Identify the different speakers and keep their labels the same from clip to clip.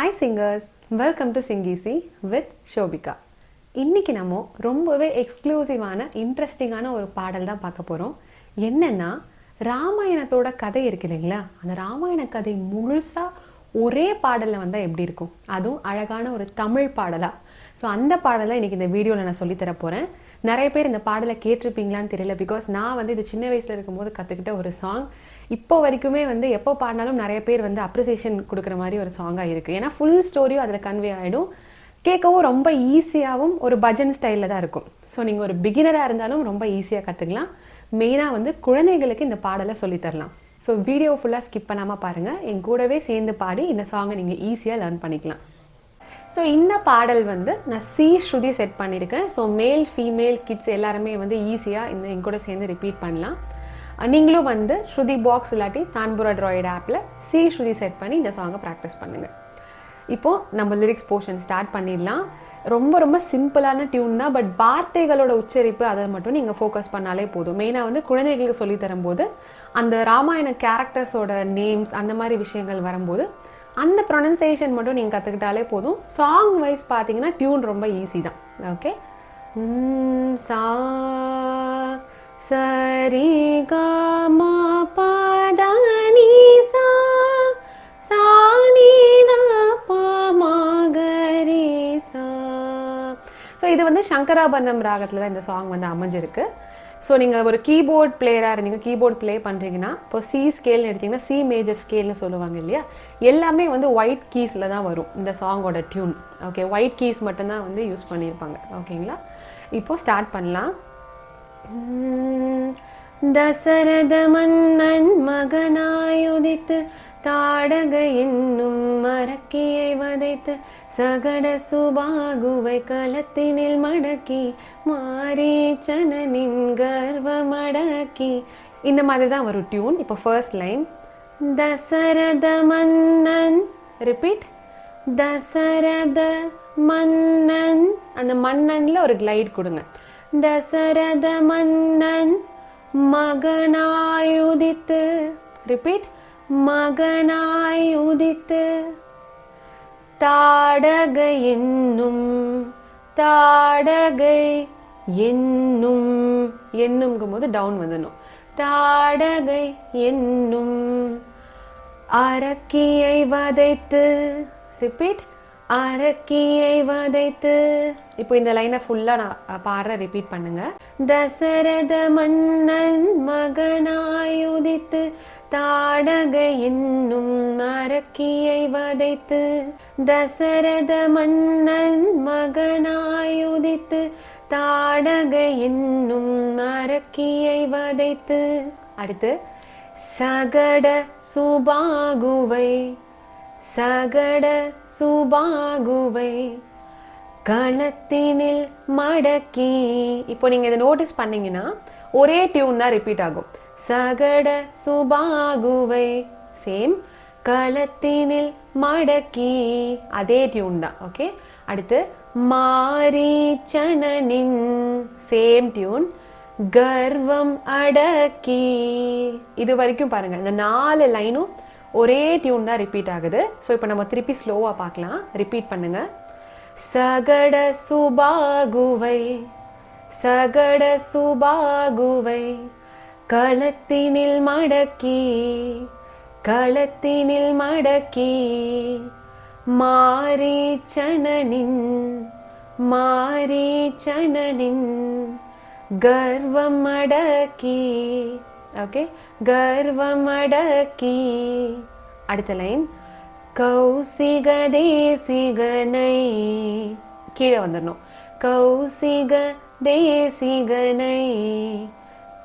Speaker 1: Hi singers, welcome to Singisi with Shobika. இன்னைக்கு நம்ம ரொம்பவே எக்ஸ்க்ளூசிவான இன்ட்ரெஸ்டிங்கான ஒரு பாடல் தான் பார்க்க போறோம். என்னன்னா ராமாயணத்தோட கதை இருக்கு இல்லைங்களா, அந்த ராமாயண கதை முழுசா ஒரே பாடல்ல வந்தா எப்படி இருக்கும், அதுவும் அழகான ஒரு தமிழ் பாடலா. ஸோ அந்த பாடலை இன்னைக்கு இந்த வீடியோவில் நான் சொல்லித்தர போகிறேன். நிறைய பேர் இந்த பாடலை கேட்டிருப்பீங்களான்னு தெரியல, பிகாஸ் நான் இது சின்ன வயசில் இருக்கும்போது கற்றுக்கிட்ட ஒரு சாங். இப்போ வரைக்குமே எப்போ பாடினாலும் நிறைய பேர் அப்ரிசியேஷன் கொடுக்குற மாதிரி ஒரு சாங்காக இருக்குது. ஏன்னா ஃபுல் ஸ்டோரியும் அதில் கன்வே ஆகிடும், கேட்கவும் ரொம்ப ஈஸியாகவும் ஒரு பஜன் ஸ்டைலில் தான் இருக்கும். ஸோ நீங்கள் ஒரு பிகினராக இருந்தாலும் ரொம்ப ஈஸியாக கற்றுக்கலாம். மெயினாக குழந்தைகளுக்கு இந்த பாடலை சொல்லித்தரலாம். ஸோ வீடியோ ஃபுல்லாக ஸ்கிப் பண்ணாமல் பாருங்கள், என் கூடவே சேர்ந்து பாடி இந்த சாங்கை நீங்கள் ஈஸியாக லேர்ன் பண்ணிக்கலாம். ஸோ இந்த பாடல் நான் சி ஸ்ருதி செட் பண்ணியிருக்கேன். ஸோ மேல் ஃபீமேல் கிட்ஸ் எல்லாருமே ஈஸியாக என் கூட சேர்ந்து ரிப்பீட் பண்ணலாம். நீங்களும் ஸ்ருதி பாக்ஸ் இல்லாட்டி தான்புரா ட்ராய்டு ஆப்பில் சி ஸ்ருதி செட் பண்ணி இந்த சாங்கை ப்ராக்டிஸ் பண்ணுங்கள். இப்போது நம்ம லிரிக்ஸ் போர்ஷன் ஸ்டார்ட் பண்ணிடலாம். ரொம்ப ரொம்ப சிம்பிளான டியூன் தான், பட் வார்த்தைகளோட உச்சரிப்பு அதை மட்டும் நீங்கள் ஃபோக்கஸ் பண்ணாலே போதும். மெயினாக குழந்தைகளுக்கு சொல்லி தரும்போது அந்த ராமாயண கேரக்டர்ஸோட நேம்ஸ் அந்த மாதிரி விஷயங்கள் வரும்போது அந்த ப்ரொனன்சியேஷன் மட்டும் நீங்கள் கற்றுக்கிட்டாலே போதும். சாங் வைஸ் பார்த்தீங்கன்னா டியூன் ரொம்ப ஈஸி தான். ஓகே, சா சரி க மா ப த நீ சா சா நீ த ப ம க ரி சா. ஸோ இது சங்கராபரணம் ராகத்தில் தான் இந்த சாங் அமைஞ்சிருக்கு. ஸோ நீங்கள் ஒரு கீபோர்ட் பிளேயராக இருந்தீங்க, கீபோர்ட் ப்ளே பண்ணுறீங்கன்னா இப்போ சி ஸ்கேல்னு எடுத்திங்கன்னா சி மேஜர் ஸ்கேல்னு சொல்லுவாங்க இல்லையா, எல்லாமே ஒயிட் கீஸில் தான் வரும் இந்த சாங்கோட டியூன். ஓகே, ஒயிட் கீஸ் மட்டும்தான் யூஸ் பண்ணியிருப்பாங்க. ஓகேங்களா, இப்போது ஸ்டார்ட் பண்ணலாம். தசரத மன்னன் மகனாயுதித்து தாடக என்னும் மரக்கியை வதைத்து சகட சுபாகுவை களத்தினில் மடக்கி மாரீச்சனின் கர்வமடக்கி. இந்த மாதிரி தான் வரும் டியூன். இப்போ ஃபர்ஸ்ட் லைன் தசரத மன்னன், ரிப்பீட் தசரத மன்னன். அந்த மன்னன்ல ஒரு கிளைட் கொடுங்க. தசரத மன்னன் மகனாயுதித்து, ரிப்பீட் மகனாய் உதித்து தாடகை என்னும், தாடகை என்னும், என்னும்கும் போது டவுன் வந்துடணும். தாடகை என்னும் அரக்கியை வதைத்து, ரிப்பீட் அரக்கியை வதைத்து. இப்போ இந்த லைனை ஃபுல்லாக நான் பாடுற, ரிப்பீட் பண்ணுங்க. தசரத மன்னன் மகனாய் உதித்து தாடகை என்னும் அரக்கியை வதைத்து. தசரத மன்னன் மகனாய் உதித்து தாடகை என்னும் அரக்கியை வதைத்து. அடுத்து சகட சுபாகுவை, சகட சுபாகுவை களத்தினில் மடக்கி. இப்போ நீங்க இதை நோட்டீஸ் பண்ணீங்கன்னா ஒரே டியூன் தான் ரிப்பீட் ஆகும். சகட சுபாகுவை சேம், களத்தினில் மடக்கி அதே டியூன் தான். ஓகே, அடுத்து மாரீச்சனின் சேம் டியூன், கர்வம் அடக்கி. இது வரைக்கும் பாருங்க, இந்த 4 லைனும் ஒரே டியூன் தான் ரிப்பீட் ஆகுது. ஸோ இப்போ நம்ம திருப்பி ஸ்லோவா பார்க்கலாம், ரிப்பீட் பண்ணுங்க. சகட சுபாகுவை, சகட சுபாகுவை களத்தினில் மடக்கி, களத்தினில் மடக்கி மாரீச்சனின், மாரீச்சனின் கர்வம் அடக்கி. ஓகே, கர்வம் அடக்கி. அடுத்த லைன் கௌசிக தேசிகனை, கீழே வந்துடணும். கௌசிக தேசிகனை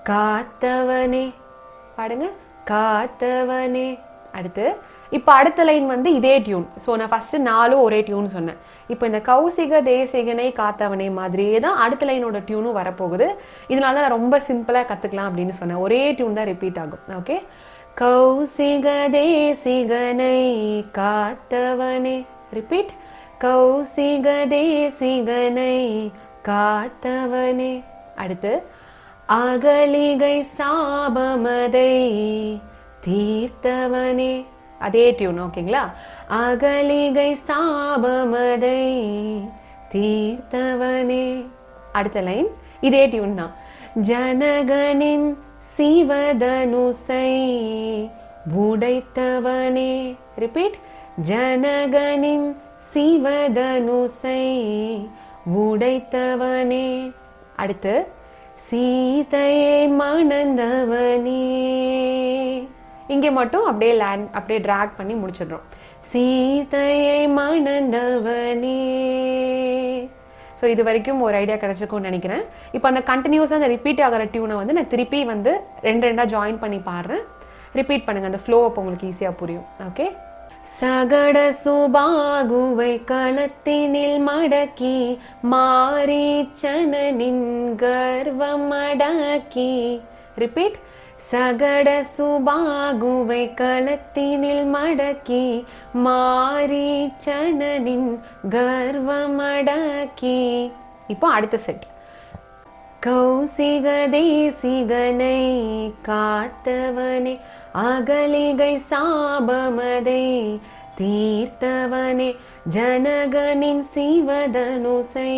Speaker 1: காத்தவனே, பாடுங்க காத்தவனே. அடுத்து இப்போ அடுத்த லைன் இதே டியூன். ஸோ நான் ஃபர்ஸ்ட் 4 ஒரே டியூன் சொன்னேன். இப்போ இந்த கௌசிக தேசிகனை காத்தவனே மாதிரியே தான் அடுத்த லைனோட டியூனும் வரப்போகுது. இதனால தான் நான் ரொம்ப சிம்பிளாக கற்றுக்கலாம் அப்படின்னு சொன்னேன். ஒரே டியூன் தான் ரிப்பீட் ஆகும். ஓகே, கௌசிக தேசிகனை காத்தவனே, ரிப்பீட் கௌசிக தேசிகனை காத்தவனே. அடுத்து அகலிகை சாபமதை தீர்த்தவனே, அதே டியூன். ஓகேங்களா? அகலிகை சாபமதை தீர்த்தவனே. அடுத்த லைன் இதே டியூன் தான். ஜனகனின் சிவதனுசை உடைத்தவனே. ரிப்பீட். ஜனகனின் சிவதனுசை உடைத்தவனே. அடுத்து சீதையை மணந்தவனே. இங்கே மட்டும் அப்படியே டிராக் பண்ணி முடிச்சிடுறோம். சீதையை மணந்தவனே. ஸோ இது வரைக்கும் ஒரு ஐடியா கிடைச்சிருக்கும்னு நினைக்கிறேன். இப்போ அந்த கண்டினியூஸாக அந்த ரிப்பீட் ஆகிற டியூனை வந்து நான் திருப்பி வந்து ரெண்டாக ஜாயின் பண்ணி பாடுறேன். ரிப்பீட் பண்ணுங்க, அந்த ஃப்ளோ அப்போ உங்களுக்கு ஈஸியாக புரியும். ஓகே. சகட சுபாகுவை களத்தினில் மடக்கி மாரீச்சனின் கர்வம் அடக்கி. ரிப்பீட். சகட சுபாகுவை களத்தினில் மடக்கி மாரீச்சனின் கர்வம் அடக்கி. இப்போ அடுத்த செட். கௌசிக தேசிகனை காத்தவனே அகலிகை சாபமதை தீர்த்தவனே ஜனகனின் சிவதனுசை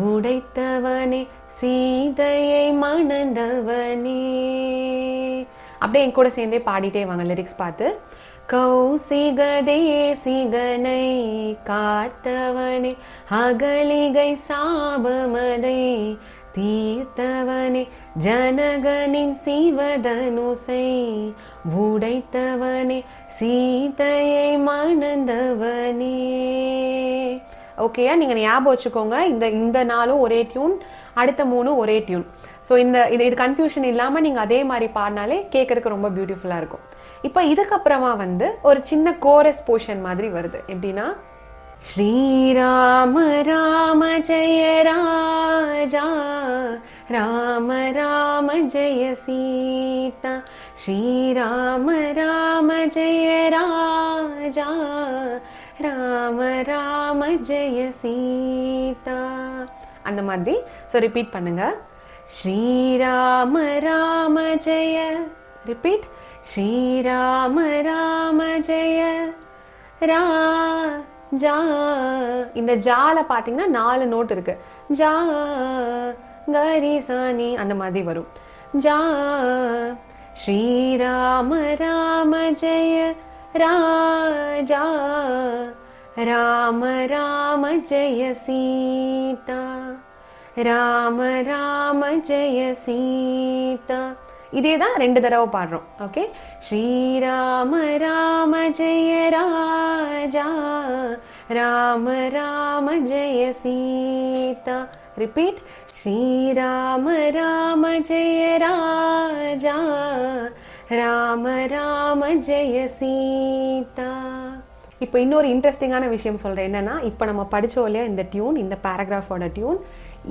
Speaker 1: உடைத்தவனே சீதையை மணந்தவனே. அப்படியே என் கூட சேர்ந்தே பாடிட்டே வாங்க லிரிக்ஸ் பார்த்து. கௌசிக தேசிகனை காத்தவனே அகலிகை சாபமதை தீர்த்தவனே ஜனகனின் சிவதனுசை உடைத்தவனே சீதையை மணந்தவனே. ஓகேயா? நீங்கள் ஞாபகம் வச்சுக்கோங்க, இந்த நாளும் ஒரே டியூன், அடுத்த 3 ஒரே டியூன். ஸோ இது கன்ஃபியூஷன் இல்லாமல் நீங்கள் அதே மாதிரி பாடினாலே கேட்கறதுக்கு ரொம்ப பியூட்டிஃபுல்லாக இருக்கும். இப்போ இதுக்கப்புறமா வந்து ஒரு சின்ன கோரஸ் போர்ஷன் மாதிரி வருது. எப்படின்னா, ஸ்ரீராம ராம ஜெய ராஜா ராம ராம ஜெய சீதா. ஸ்ரீராம ராம ஜெய ராஜா ராம ராம ஜெய சீதா. அந்த மாதிரி. ஸோ ரிப்பீட் பண்ணுங்க. ஸ்ரீராம ராம ஜெய. ரிப்பீட். ஸ்ரீராம ராம ஜெய ராஜா. இந்த ஜால பாத்தீங்கன்னா 4 நோட் இருக்கு. ஜா கரி சானி அந்த மாதிரி வரும். ஜா. ஸ்ரீராம ராம ஜெய ராஜா ராம ராம ஜெய சீதா ராம ராம ஜெய சீதா. இதே தான் 2 தடவை பாடுறோம். ஓகே. ஸ்ரீராம ராம ஜெய ராஜா ராம ராம ஜெய சீதா. ரிப்பீட். ஸ்ரீராம ராம ஜெய ராஜா ராம ராம ஜெய சீதா. இப்போ இன்னொரு இன்ட்ரெஸ்டிங்கான விஷயம் சொல்கிறேன். என்னன்னா, இப்போ நம்ம படித்தோம் இல்லையா இந்த டியூன், இந்த பேராகிராஃபோட டியூன்,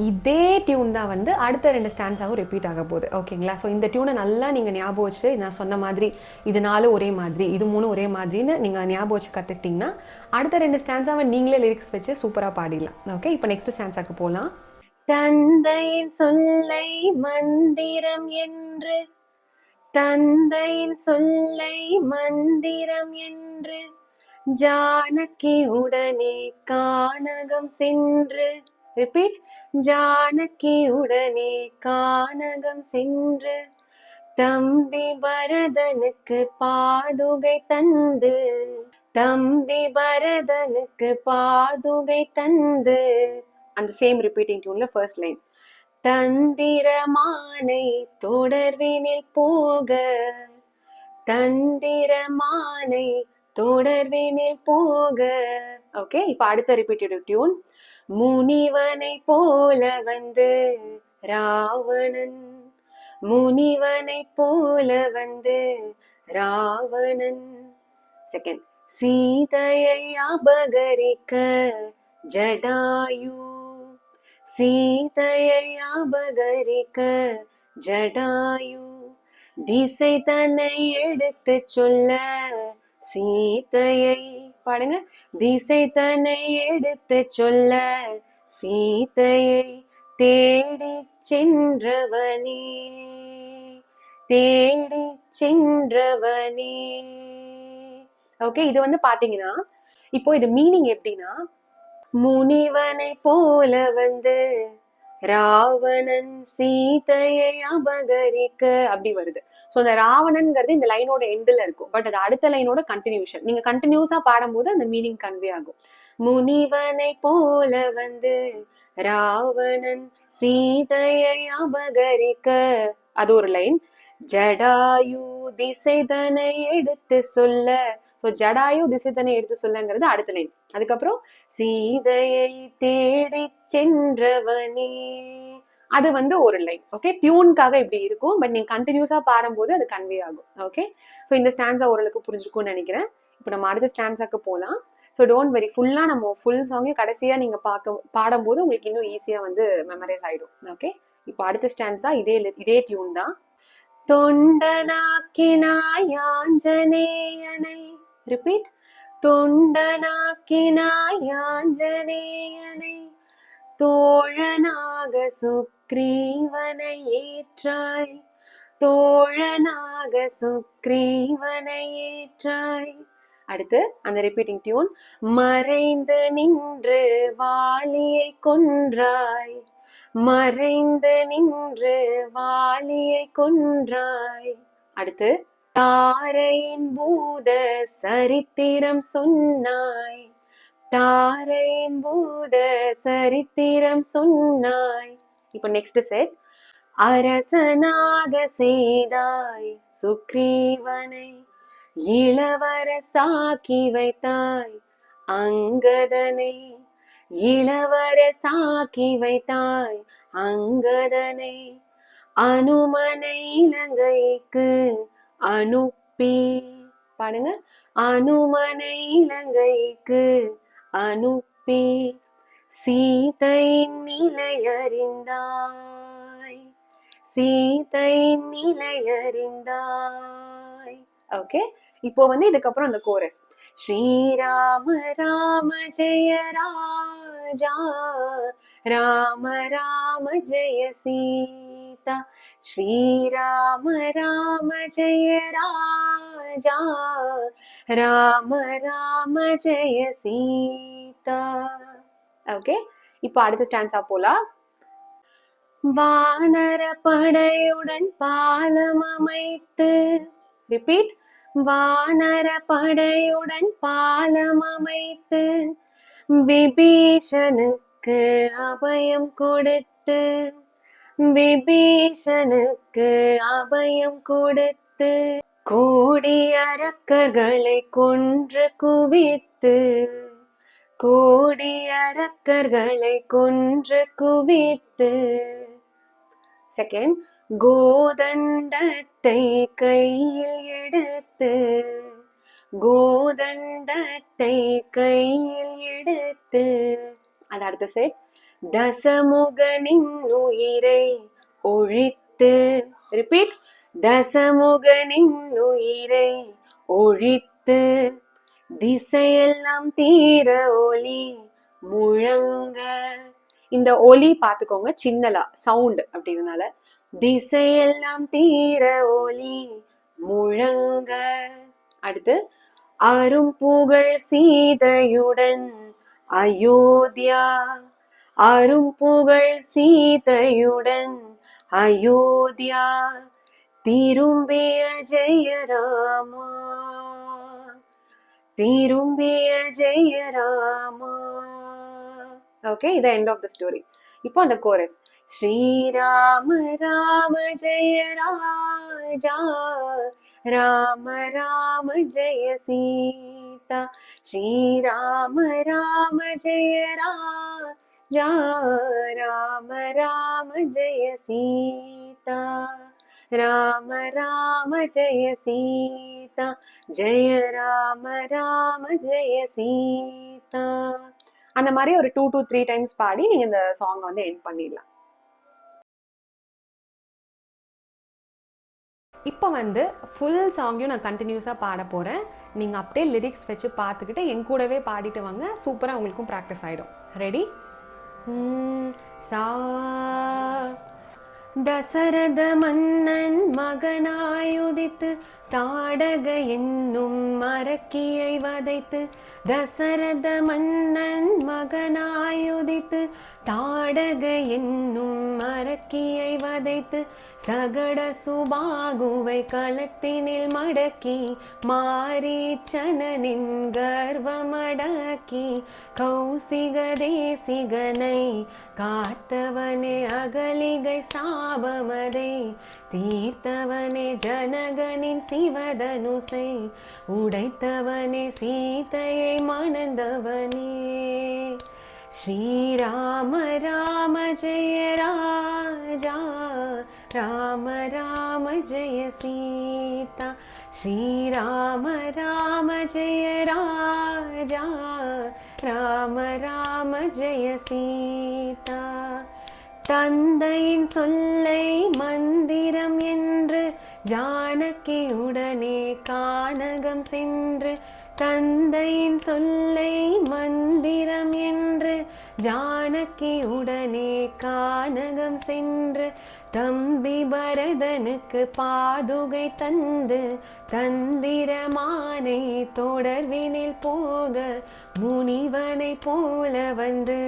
Speaker 1: இதே டியூன் தான் வந்து அடுத்த 2 ஸ்டான்ஸாகவும் ரிப்பீட் ஆக போகுது. ஓகேங்களா? ஸோ இந்த டியூனை நல்லா நீங்கள் ஞாபகம் வச்சு, நான் சொன்ன மாதிரி இது 4 ஒரே மாதிரி, இது 3 ஒரே மாதிரின்னு நீங்கள் ஞாபகம் வச்சு கற்றுக்கிட்டிங்கன்னா அடுத்த 2 ஸ்டான்ஸாவை நீங்களே லிரிக்ஸ் வச்சு சூப்பராக பாடிடலாம். ஓகே. இப்போ நெக்ஸ்ட் ஸ்டான்ஸாக்கு போகலாம். தந்தையின் சொல்லை மந்திரம் என்று தந்தையின் சொல்லை மந்திரம் என்று ஜானகி உடனே கானகம் சென்று. ரிப்பீட். ஜானகி உடனே கானகம் சென்று தம்பி பரதனுக்கு பாதுகை தந்து தம்பி பரதனுக்கு பாதுகை தந்து. அந்த சேம் ரிப்பீட்டிங் டியூன்ல ஃபர்ஸ்ட் லைன். தந்திரமானை தொடர்வினில் போக தந்திரமானை தொடர்வினில் போக. ஓகே. இப்போ அடுத்த ரிப்பீட்டட் டியூன். முனிவனை போல வந்து ராவணன் முனிவனை போல வந்து ராவணன். செகண்ட். சீதையை அபகரிக்க ஜடாயு சீதையை அபகரிக்க ஜடாயு திசை தன்னை எடுத்து சொல்ல சீதையை. பாடுங்க. திசை தன்னை எடுத்து சொல்ல சீதையை தேடி சென்றவனே தேடி சென்றவனே. ஓகே, இது வந்து பாத்தீங்கன்னா இப்போ இது மீனிங் எப்படின்னா, முனிவனை போல வந்து ராவணன் சீதையை அபகரிக்க அப்படி வருது. ஸோ அந்த ராவணன்ங்கிறது இந்த லைனோட எண்டில் இருக்கும், பட் அது அடுத்த லைனோட கண்டினியூஷன். நீங்க கண்டினியூஸா பாடும்போது அந்த மீனிங் கன்வே ஆகும். முனிவனை போல வந்து ராவணன் சீதையை அபகரிக்க, அது ஒரு லைன். ஜடாயு திசைதனை எடுத்து சொல்ல, ஸோ ஜடாயு திசைதனை எடுத்து சொல்லங்கிறது அடுத்த லைன். அதுக்கப்புறம் சீதையை தேடி சென்றவனே, அது வந்து ஒரு லைன். ஓகே, டியூனுக்காக இப்படி இருக்கும், பட் நீங்க கண்டினியூஸா பாடும்போது அது கன்வே ஆகும். ஓகே, ஸோ இந்த ஸ்டான்ஸா ஓரளவுக்கு புரிஞ்சுக்கும்னு நினைக்கிறேன். இப்போ நம்ம அடுத்த ஸ்டான்ஸாக்கு போகலாம். ஸோ டோன்ட் வெரி, ஃபுல்லா நம்ம ஃபுல் சாங்கையும் கடைசியா நீங்க பாடும்போது உங்களுக்கு இன்னும் ஈஸியா வந்து மெமரைஸ் ஆயிடும். ஓகே, இப்போ அடுத்த ஸ்டான்ஸா இதே டியூன் தான். தொண்டனாக்கினாய் ஆஞ்சநேயனை, ரிப்பீட். தொண்டனாக்கினாய் ஆஞ்சநேயனை, தோழனாக சுக்ரீவனை ஏற்றாய், தோழனாக சுக்ரீவனை ஏற்றாய். அடுத்து அந்த ரிப்பீட்டிங் டியூன். மறைந்து நின்று வாலியை கொன்றாய், மறைந்து நின்று வாலியை கொன்றாய். அடுத்து தாரையின் பூத சரித்திரம் சொன்னாய், தாரையின் பூத சரித்திரம் சொன்னாய். இப்போ நெக்ஸ்ட் செட். அரசனாக செய்தாய் சுக்ரீவனை, இளவரசாக்கி வைத்தாய் அங்கதனை, இளவரசாக்கி வைத்தாய் அங்கதனை. அனுமனை இலங்கைக்கு அனுப்பி, பாடுங்க. அனுமனை இலங்கைக்கு அனுப்பி சீதையின் நிலை அறிந்தாய், சீதையின் நிலை அறிந்தாய். ஓகே, இப்போ வந்து இதுக்கப்புறம் அந்த கோரஸ். ஸ்ரீராம ராம ஜெய ராஜா, ராம ராம ஜெய சீதா, ஸ்ரீராம ராம ஜெய ராஜா, ராம ராம ஜெய சீதா. ஓகே, இப்போ அடுத்த ஸ்டான்ஸா போலாம். வானர படையுடன் பாலம் அமைத்து, ரிப்பீட். வானர படையுடன் பாலம் அமைத்து விபீஷனுக்கு அபயம் கொடுத்து, விபீஷனுக்கு அபயம் கொடுத்து கோடி அரக்கர்களை கொன்று குவித்து, கோடி அரக்கர்களை கொன்று குவித்து. செகண்ட். கோதண்டத்தை கையில் எடுத்து, கோதண்டத்தை கையில் எடுத்து. அது அடுத்த செட். தசமுகனின் உயிரை ஒழித்து, ரிப்பீட். தசமுகனின் உயிரை ஒழித்து திசையெல்லாம் தீர ஒலி முழங்க. இந்த ஒலி பாத்துக்கோங்க, சின்னலா சவுண்ட் அப்படின்றதுனால. திசையெல்லாம் தீர ஒலி முழங்க. அடுத்து அரும் புகழ் சீதையுடன் அயோத்தியா, அரும் புகழ் சீதையுடன் அயோத்தியா திரும்பிய ஜெயராமா, திரும்பிய ஜெயராமா. ஓகே, இது எண்ட் ஆஃப் த ஸ்டோரி. இப்போ அந்த கோரஸ். ஸ்ரீராம ராம ஜெய ராஜா, ராம ராம ஜெய சீதா, ஸ்ரீராம ராம ஜெய ராஜா, ராம ராம ஜெய சீதா, ராம ராம ஜெய சீதா, ஜெய ராம ராம ஜெய சீதா. அந்த மாதிரி ஒரு 2 to 3 டைம்ஸ் பாடி நீங்க இந்த சாங் வந்து எண்ட் பண்ணிடலாம். இப்போ வந்து ஃபுல் சாங்கையும் நான் கண்டினியூஸாக பாட போகிறேன். நீங்கள் அப்படியே லிரிக்ஸ் வச்சு பார்த்துக்கிட்டு என் கூடவே பாடிட்டு வாங்க, சூப்பராக உங்களுக்கும் ப்ராக்டிஸ் ஆகிடும். ரெடி? சா. தசரத மன்னன் மகனாயுதித்து தாடக என்னும் அரக்கியை வதைத்து தசரத மன்னன் மகனாயுதித்து தாடக என்னும் அரக்கியை வதைத்து சகட சுபாகுவை களத்தினில் மடக்கி மாரீச்சனின் கர்வமடக்கி கௌசிக தேசிகனை காத்தவனே அகலிகை சாபமதை தீர்த்தவனே ஜனகனின் சிவதனுசை உடைத்தவனே சீதையை மணந்தவனே. ஸ்ரீராம ராம ஜெய ராஜா ராம ராம ஜெய சீதா ஸ்ரீராம ராம ஜெய ராஜா ராம ராம ஜெய சீதா. தந்தையின் சொல்லை மந்திரம் என்று ஜானகியுடனே கானகம் சென்று தந்தையின் சொல்லை மந்திரம் என்று ஜானகியுடனே கானகம் சென்று தம்பி பரதனுக்கு பாதுகை தந்து தந்திரமானை தொடர்வினில் போக முனிவனை போல வந்து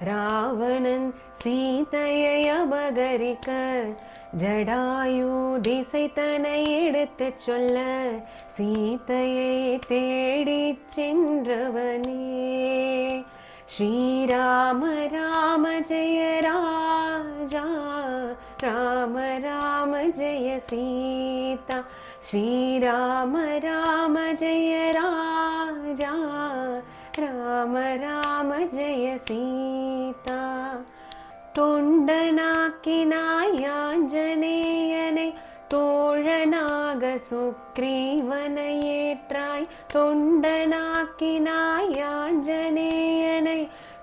Speaker 1: ராவணன் சீதையை அபகரிக்க ஜடாயு திசைத்தனை எடுத்து சொல்ல சீதையை தேடிச் சென்றவனே. ஸ்ரீராம ராம ஜெய ராஜா ராம ராம ஜெய சீதா ஸ்ரீராம ராம ஜெய ராஜா ராம ராம ஜெய சீதா. தொண்டனாக்கினாய் ஆஞ்சநேயனை தோழனாக சுக்ரீவனை ஏற்றாய் தொண்டனாக்கினாய் ஆஞ்சநேயனை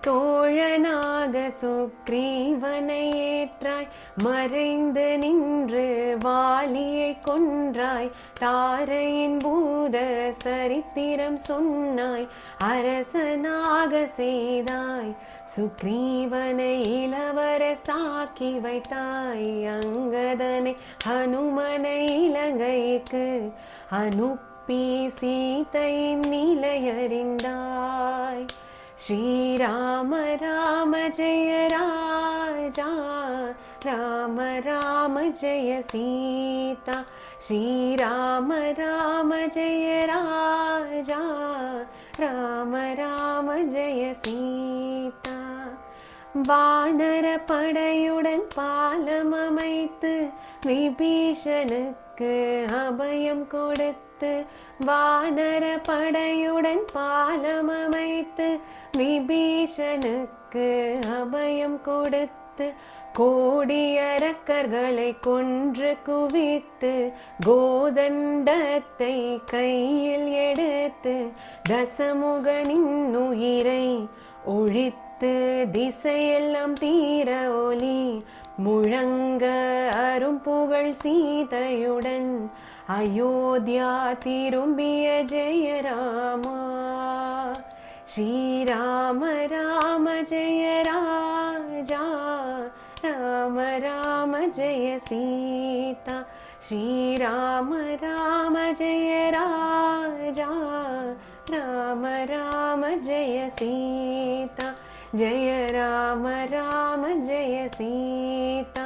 Speaker 1: தோழனாக சுக்ரீவனை ஏற்றாய் மறைந்து நின்று வாலியை கொன்றாய் தாரையின் பூத சரித்திரம் சொன்னாய் அரசனாக செய்தாய் சுக்ரீவனை இளவரசாக்கி வைத்தாய் அங்கதனை ஹனுமனை இலங்கைக்கு அனுப்பி சீதையின் நிலையறிந்தாய். ஸ்ரீராம ராம ஜெய ராஜா ராம ராம ஜெய சீதா ஸ்ரீராம ராம ஜெய ராஜா ராம ராம ஜெய சீதா. வானர படையுடன் பாலம் அமைத்து விபீஷனுக்கு அபயம் கொடுத்து வானர படையுடன் பாலம் அமைத்து விபீஷனுக்கு அபயம் கொடுத்து கோடியரக்கர்களை கொன்று குவித்து கோதண்டத்தை கையில் எடுத்து தசமுகனின் உயிரை ஒழித்து திசையெல்லாம் தீர ஒலி முழங்க அரும் புகழ் சீதையுடன் அயோத்தியா திரும்பிய ஜெயராமா. ஸ்ரீராம ராம ஜெய ராஜா ராம ராம ஜெய சீதா ஸ்ரீராம ராம ஜெய ராஜா ராம ராம ஜெய சீதா ஜெய ராம ராம ஜெய சீதா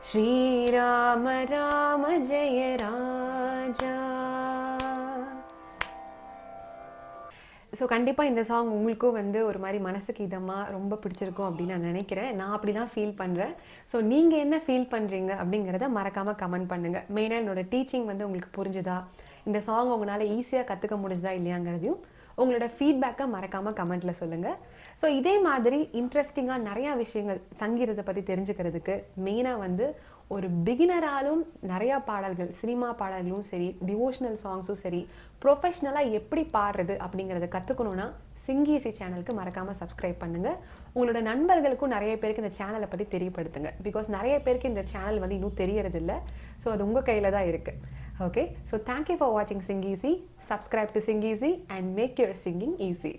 Speaker 1: ஸ்ரீராம ராம ஜெய ராஜா. ஸோ கண்டிப்பாக இந்த சாங் உங்களுக்கும் வந்து ஒரு மாதிரி மனசுக்கு இதமாக ரொம்ப பிடிச்சிருக்கும் அப்படின்னு நான் நினைக்கிறேன். நான் அப்படி தான் ஃபீல் பண்ணுறேன். ஸோ நீங்கள் என்ன ஃபீல் பண்ணுறீங்க அப்படிங்கிறத மறக்காமல் கமெண்ட் பண்ணுங்கள். மெயினாக என்னோட டீச்சிங் வந்து உங்களுக்கு புரிஞ்சுதா, இந்த சாங் உங்களால் ஈஸியாக கற்றுக்க முடிஞ்சுதா இல்லையாங்கிறதையும் உங்களோட ஃபீட்பேக்கை மறக்காமல் கமெண்ட்டில் சொல்லுங்கள். ஸோ இதே மாதிரி இன்ட்ரெஸ்டிங்காக நிறையா விஷயங்கள் சங்கீதத்தை பற்றி தெரிஞ்சுக்கிறதுக்கு மெயினாக வந்து ஒரு பிகினராலும் நிறையா பாடல்கள், சினிமா பாடல்களும் சரி, டிவோஷனல் சாங்ஸும் சரி, ப்ரொஃபஷ்னலாக எப்படி பாடுறது அப்படிங்கிறத கற்றுக்கணுன்னா சிங்கீசி சேனலுக்கு மறக்காமல் சப்ஸ்கிரைப் பண்ணுங்கள். உங்களோட நண்பர்களுக்கும் நிறைய பேருக்கு இந்த சேனலை பற்றி தெரியப்படுத்துங்க. பிகாஸ் நிறைய பேருக்கு இந்த சேனல் வந்து இன்னும் தெரியறதில்ல. ஸோ அது உங்கள் கையில் தான் இருக்குது. Okay, so thank you for watching Sing Easy. Subscribe to Sing Easy and make your singing easy.